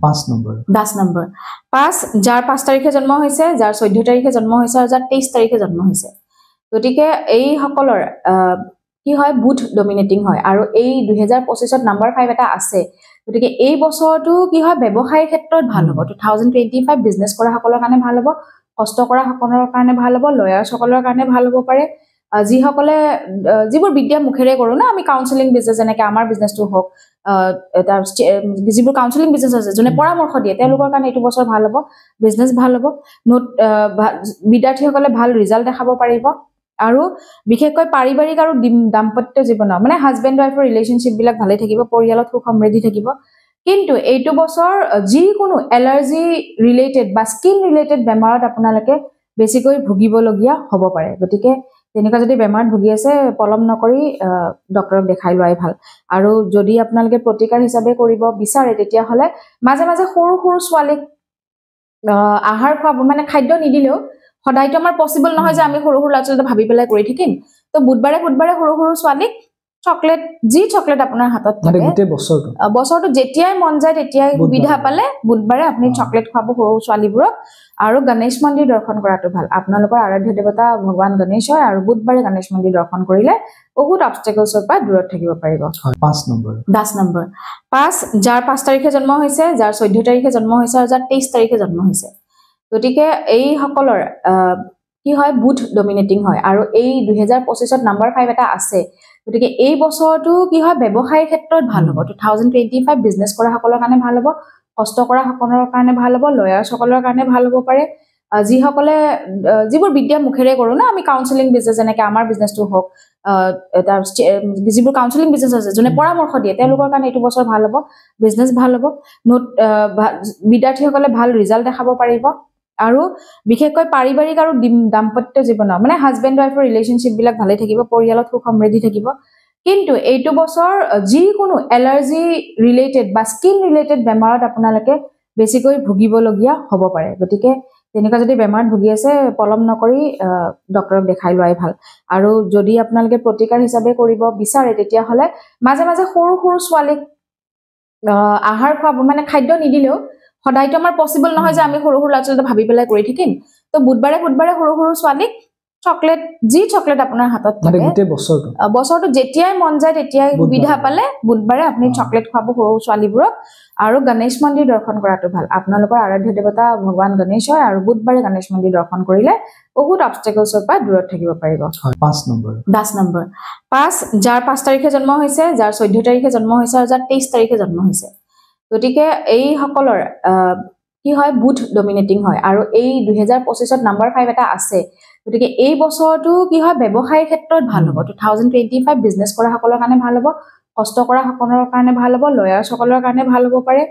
5 number 10 number 5 যাৰ 5 তাৰিখে জন্ম হৈছে যাৰ 14 তাৰিখে জন্ম হৈছে আৰু যাৰ 23 তাৰিখে জন্ম হৈছে গতিকে এই সকলৰ কি হয় বুধ ডমিনেটিং হয় আৰু এই 2025 ত নাম্বাৰ 5 এটা আছে গতিকে এই বছৰটো কি হয় ব্যৱসায়িক ক্ষেত্ৰত ভাল হ'ব 2025 বিজনেস কৰা সকলৰ কাৰণে ভাল হ'ব কষ্ট কৰা সকলৰ কাৰণে ভাল হ'ব লয়াৰ সকলৰ কাৰণে ভাল হ'ব পাৰে যি সকলে যিবোৰ বিদ্যা মুখেৰে কৰো না আমি কাউন্সেলিং বিজনেস যেনেকৈ আমাৰ বিজনেসটো হওক এটা যিবোৰ কাউন্সেলিং বিজনেস আছে যোনে পৰামৰ্শ দিয়ে তেওঁলোকৰ কাৰণে এইটো বছৰ ভাল হ'ব বিজনেস ভাল হ'ব বিদ্যাৰ্থীসকলে ভাল ৰিজাল্ট দেখাব পাৰিব আৰু বিশেষকৈ পাৰিবাৰিক আৰু দাম্পত্য জীৱনৰ মানে হাজবেণ্ড ওয়াইফৰ ৰিলেশনশিপ বিলাক ভালে থাকিব পৰিয়ালত সুখ সমৃদ্ধি থাকিব কিন্তু এইটো বছৰ যিকোনো এলাৰ্জি ৰিলেটেড বা স্কিন ৰিলেটেড বেমাৰত আপোনালোকে বেছিকৈ ভুগিবলগীয়া হ'ব পাৰে গতিকে তেনেকুৱা যদি বেমাৰত ভুগি আছে পলম নকৰি ডক্টৰক দেখাই লোৱাই ভাল আৰু যদি আপোনালোকে প্ৰতিকাৰ হিচাপে কৰিব বিচাৰে তেতিয়া হলে মাজে মাজে সৰু সৰু ছোৱালীক আহাৰ খোৱাব মানে খাদ্য নিদিলেও সদায়তো আমাৰ পসিবল নহয় যে আমি সৰু সৰু লাচলতে ভাবি পেলাই কৰি থাকিম তো বুধবাৰে সৰু সৰু ছোৱালীক চকলেট যি চকলেট আপোনাৰ হাতত থাকে গোটেই বছৰটো যেতিয়াই মন যায় তেতিয়াই সুবিধা পালে বুধবাৰে আপুনি চকলেট খাব সৰু ছোৱালীবোৰক আৰু গণেশ মন্দিৰ দৰ্শন কৰাটো ভাল আপোনালোকৰ আৰাধ্য দেৱতা ভগৱান গণেশ হয় আৰু বুধবাৰে গণেশ মন্দিৰ দৰ্শন কৰিলে বহুত অবষ্টেকলছৰ পৰা দূৰত থাকিব পাৰিব 5 নম্বৰ 10 নম্বৰ 5 যাৰ 5 তাৰিখে জন্ম হৈছে যাৰ 14 তাৰিখে জন্ম হৈছে আৰু যাৰ 23 তাৰিখে জন্ম হৈছে গতিকে এই সকলৰ কি হয় বুধ ডমিনেটিং হয় আৰু এই 2025 ত নাম্বাৰ 5 এটা আছে গতিকে এই বছৰটো কি হয় ব্যৱসায়িক ক্ষেত্ৰত ভাল হ'ব 2025 বিজনেস কৰা সকলৰ কাৰণে ভাল হ'ব কষ্ট কৰা সকলৰ কাৰণে ভাল হ'ব লয়াৰ সকলৰ কাৰণে ভাল হ'ব পাৰে যি সকলে যিবোৰ বিদ্যা মুখেৰে কৰো না আমি কাউন্সেলিং বিজনেস যেনেকৈ আমাৰ বিজনেসটো হওক এটা যিবোৰ কাউন্সেলিং বিজনেস আছে যোনে পৰামৰ্শ দিয়ে তেওঁলোকৰ কাৰণে এইটো বছৰ ভাল হ'ব বিজনেস ভাল হ'ব বিদ্যাৰ্থীসকলে ভাল ৰিজাল্ট দেখাব পাৰিব আৰু বিশেষকৈ পাৰিবাৰিক আৰু দাম্পত্য জীৱনৰ মানে হাজবেণ্ড ওয়াইফৰ ৰিলেশনশিপ বিলাক ভালে থাকিব পৰিয়ালত সুখ সমৃদ্ধি থাকিব কিন্তু এইটো বছৰ যিকোনো এলাৰ্জি ৰিলেটেড বা স্কিন ৰিলেটেড বেমাৰত আপোনালোকে বেছিকৈ ভুগিবলগীয়া হ'ব পাৰে গতিকে তেনেকুৱা যদি বেমাৰত ভুগি আছে পলম নকৰি ডক্টৰক দেখাই লোৱাই ভাল আৰু যদি আপোনালোকে প্ৰতিকাৰ হিচাপে কৰিব বিচাৰে তেতিয়া হলে মাজে মাজে সৰু সৰু ছোৱালীক আহাৰ খোৱাব মানে খাদ্য নিদিলেও সদায়তো আমাৰ পসিবল নহয় যে আমি সৰু সৰু লাচলতে ভাবি পেলাই কৰি থাকিম তো বুধবাৰে সৰু সৰু ছোৱালীক চকলেট যি চকলেট আপোনাৰ হাতত থাকে গোটেই বছৰটো যেতিয়াই মন যায় তেতিয়াই সুবিধা পালে বুধবাৰে আপুনি চকলেট খাব সৰু ছোৱালীবোৰক আৰু গণেশ মন্দিৰ দৰ্শন কৰাটো ভাল আপোনালোকৰ আৰাধ্য দেৱতা ভগৱান গণেশ হয় আৰু বুধবাৰে গণেশ মন্দিৰ দৰ্শন কৰিলে বহুত অবষ্টেকলছৰ পৰা দূৰত থাকিব পাৰিব 5 নম্বৰ 10 নম্বৰ 5 যাৰ 5 তাৰিখে জন্ম হৈছে যাৰ 14 তাৰিখে জন্ম হৈছে আৰু যাৰ 23 তাৰিখে জন্ম হৈছে গতিকে এই সকলৰ কি হয় বুধ ডমিনেটিং হয় আৰু এই 2025 ত নাম্বাৰ 5 এটা আছে গতিকে এই বছৰটো কি হয় ব্যৱসায়িক ক্ষেত্ৰত ভাল হ'ব 2025 বিজনেস কৰা সকলৰ কাৰণে ভাল হ'ব কষ্ট কৰা সকলৰ কাৰণে ভাল হ'ব লয়াৰ সকলৰ কাৰণে ভাল হ'ব পাৰে